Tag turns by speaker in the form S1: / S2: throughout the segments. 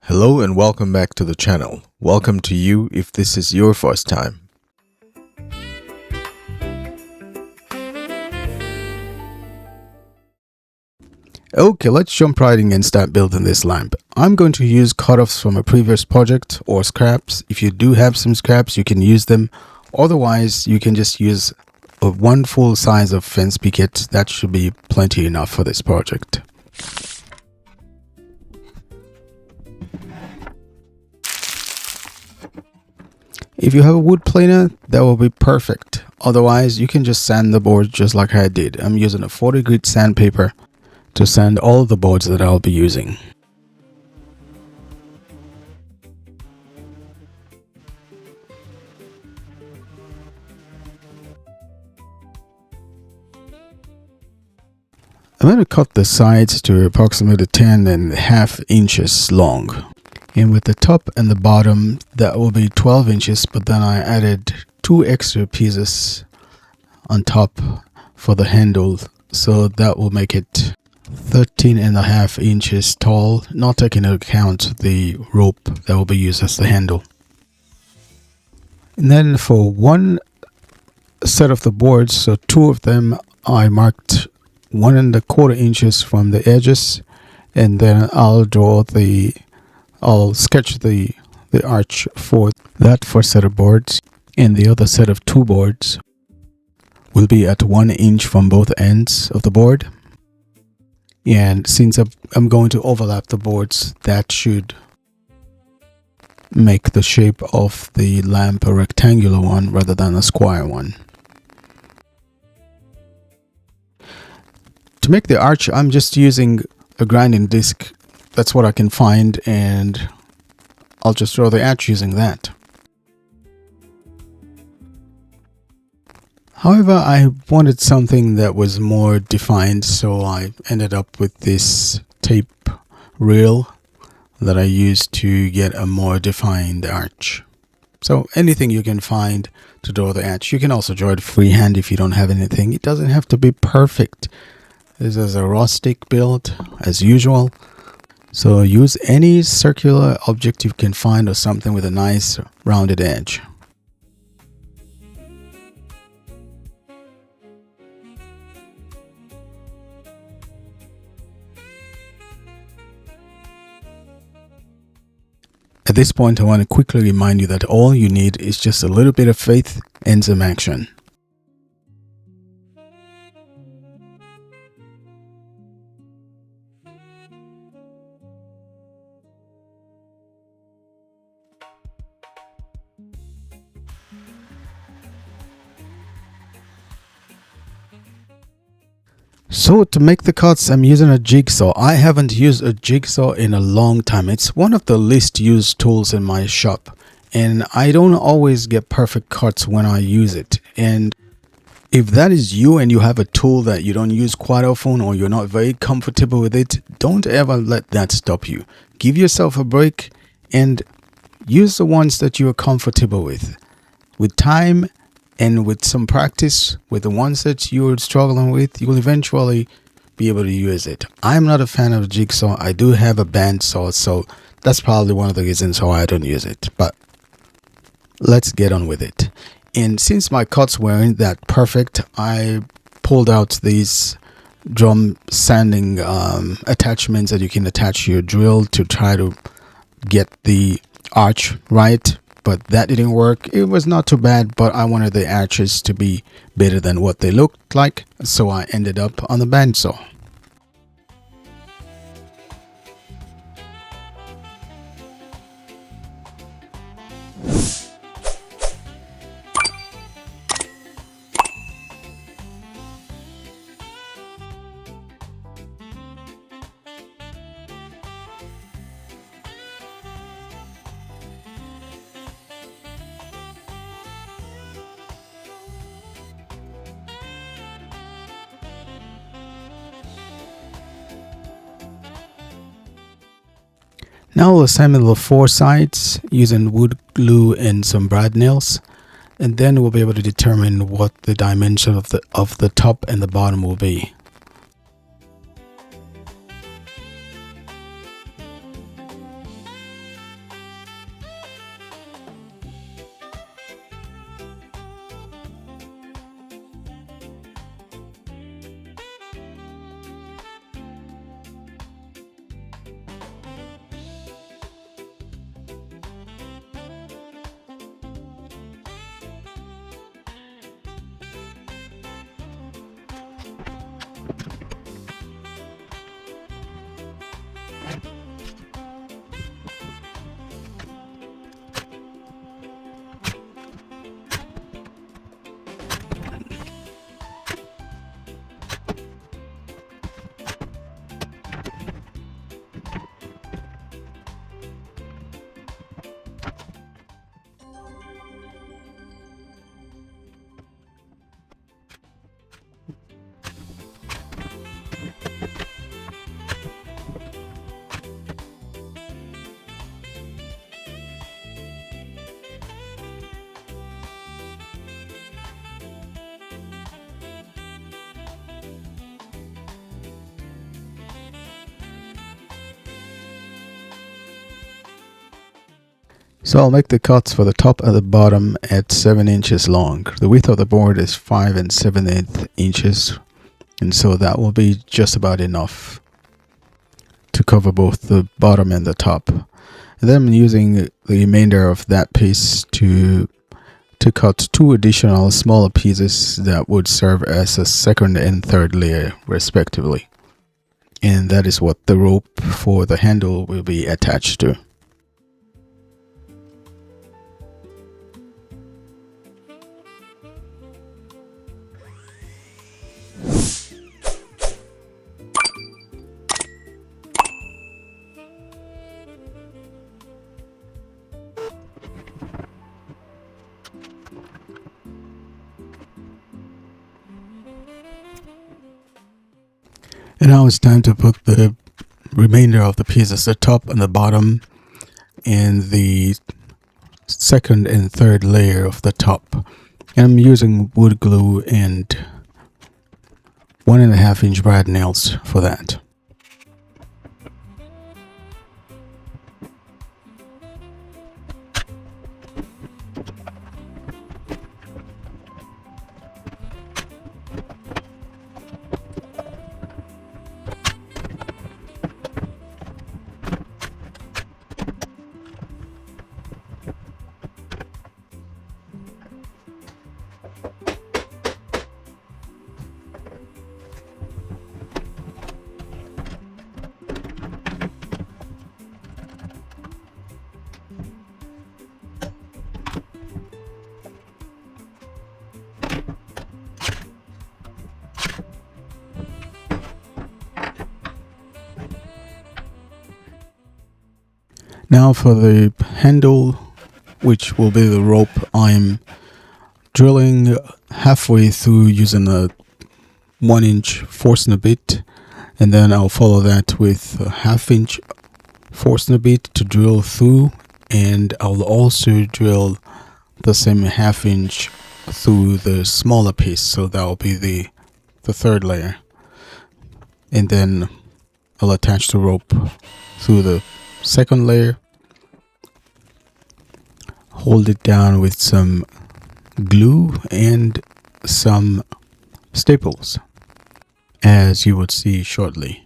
S1: Hello and welcome back to the channel. Welcome to you if this is your first time. Okay, let's jump right in and start building this lamp. I'm going to use cutoffs from a previous project or scraps. If you do have some scraps, you can use them. Otherwise, you can just use one full size of fence picket. That should be plenty enough for this project. If you have a wood planer, that will be perfect. Otherwise, you can just sand the board just like I did. I'm using a 40 grit sandpaper to sand all the boards that I'll be using. I'm going to cut the sides to approximately 10.5 inches long. And with the top and the bottom, that will be 12 inches, but then I added 2 extra pieces on top for the handle, so that will make it 13.5 inches tall, not taking into account the rope that will be used as the handle. And then for one set of the boards, so 2 of them, I marked 1.25 inches from the edges, and then I'll sketch the arch for that first set of boards, and the other set of 2 boards will be at 1 inch from both ends of the board. And since I'm going to overlap the boards, that should make the shape of the lamp a rectangular one rather than a square one. To make the arch, I'm just using a grinding disc. That's what I can find, and I'll just draw the arch using that. However, I wanted something that was more defined, so I ended up with this tape reel that I used to get a more defined arch. So anything you can find to draw the arch. You can also draw it freehand if you don't have anything. It doesn't have to be perfect. This is a rustic build as usual. So use any circular object you can find or something with a nice rounded edge. At this point, I want to quickly remind you that all you need is just a little bit of faith and some action. So to make the cuts, I'm using a jigsaw. I haven't used a jigsaw in a long time. It's one of the least used tools in my shop, and I don't always get perfect cuts when I use it. And if that is you and you have a tool that you don't use quite often or you're not very comfortable with it, don't ever let that stop you. Give yourself a break and use the ones that you are comfortable with. With time and with some practice with the ones that you're struggling with, you will eventually be able to use it. I'm not a fan of jigsaw. I do have a bandsaw, so that's probably one of the reasons why I don't use it. But let's get on with it. And since my cuts weren't that perfect, I pulled out these drum sanding attachments that you can attach to your drill to try to get the arch right. But that didn't work. It was not too bad, but I wanted the arches to be better than what they looked like, so I ended up on the bandsaw. Now we'll assemble the 4 sides using wood glue and some brad nails, and then we'll be able to determine what the dimension of the top and the bottom will be. So I'll make the cuts for the top and the bottom at 7 inches long. The width of the board is 5 7/8 inches, and so that will be just about enough to cover both the bottom and the top. And then I'm using the remainder of that piece to cut 2 additional smaller pieces that would serve as a second and third layer respectively. And that is what the rope for the handle will be attached to. And now it's time to put the remainder of the pieces, the top and the bottom, and the second and third layer of the top. And I'm using wood glue and 1.5 inch brad nails for that. Now for the handle, which will be the rope, I'm drilling halfway through using a 1 inch Forstner bit, and then I'll follow that with a 1/2 inch Forstner bit to drill through, and I'll also drill the same 1/2 inch through the smaller piece, so that will be the third layer. And then I'll attach the rope through the second layer, hold it down with some glue and some staples, as you would see shortly.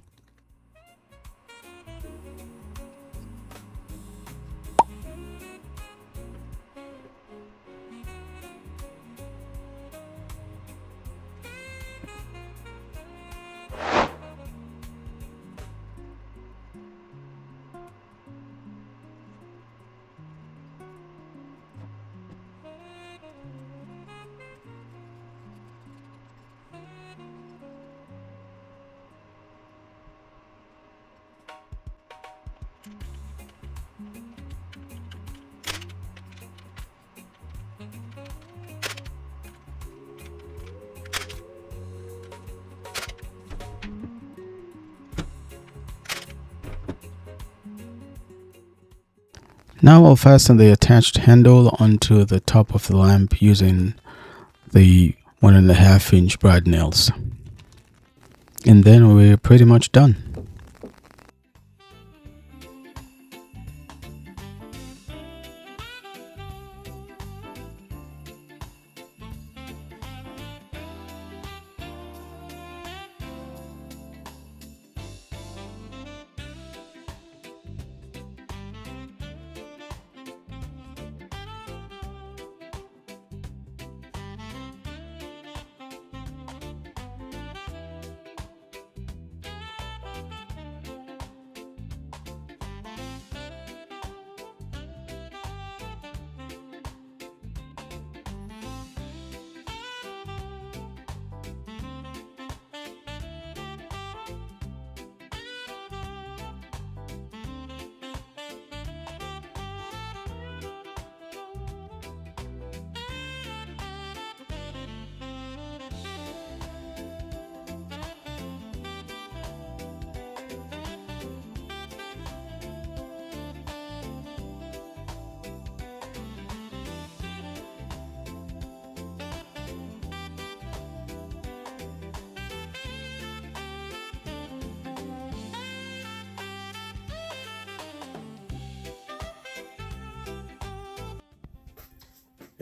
S1: Now I'll fasten the attached handle onto the top of the lamp using the 1.5 inch brad nails. And then we're pretty much done.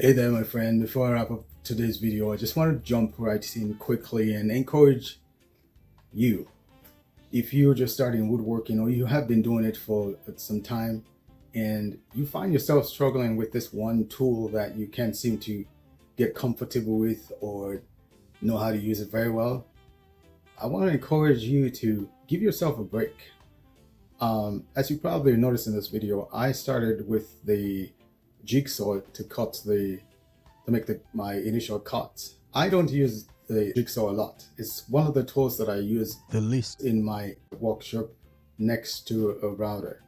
S1: Hey there, my friend. Before I wrap up today's video, I just want to jump right in quickly and encourage you. If you're just starting woodworking or you have been doing it for some time and you find yourself struggling with this one tool that you can't seem to get comfortable with or know how to use it very well, I want to encourage you to give yourself a break. As you probably noticed in this video, I started with the jigsaw to make my initial cuts. I don't use the jigsaw a lot. It's one of the tools that I use the least in my workshop next to a router.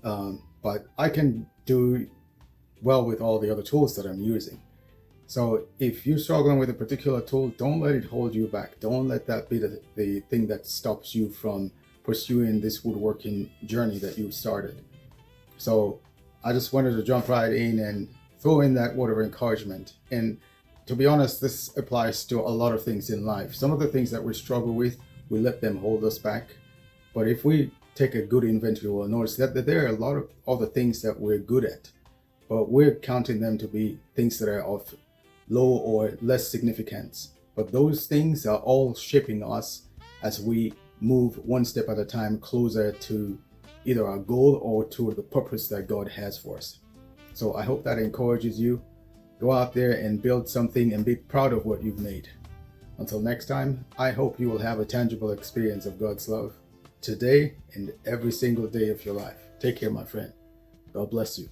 S1: But I can do well with all the other tools that I'm using. So if you're struggling with a particular tool, don't let it hold you back. Don't let that be the thing that stops you from pursuing this woodworking journey that you started. So I just wanted to jump right in and throw in that word of encouragement. And to be honest, this applies to a lot of things in life. Some of the things that we struggle with, we let them hold us back. But if we take a good inventory, we'll notice that there are a lot of other things that we're good at, but we're counting them to be things that are of low or less significance. But those things are all shaping us as we move one step at a time closer to either our goal or to the purpose that God has for us. So I hope that encourages you. Go out there and build something and be proud of what you've made. Until next time, I hope you will have a tangible experience of God's love today and every single day of your life. Take care, my friend. God bless you.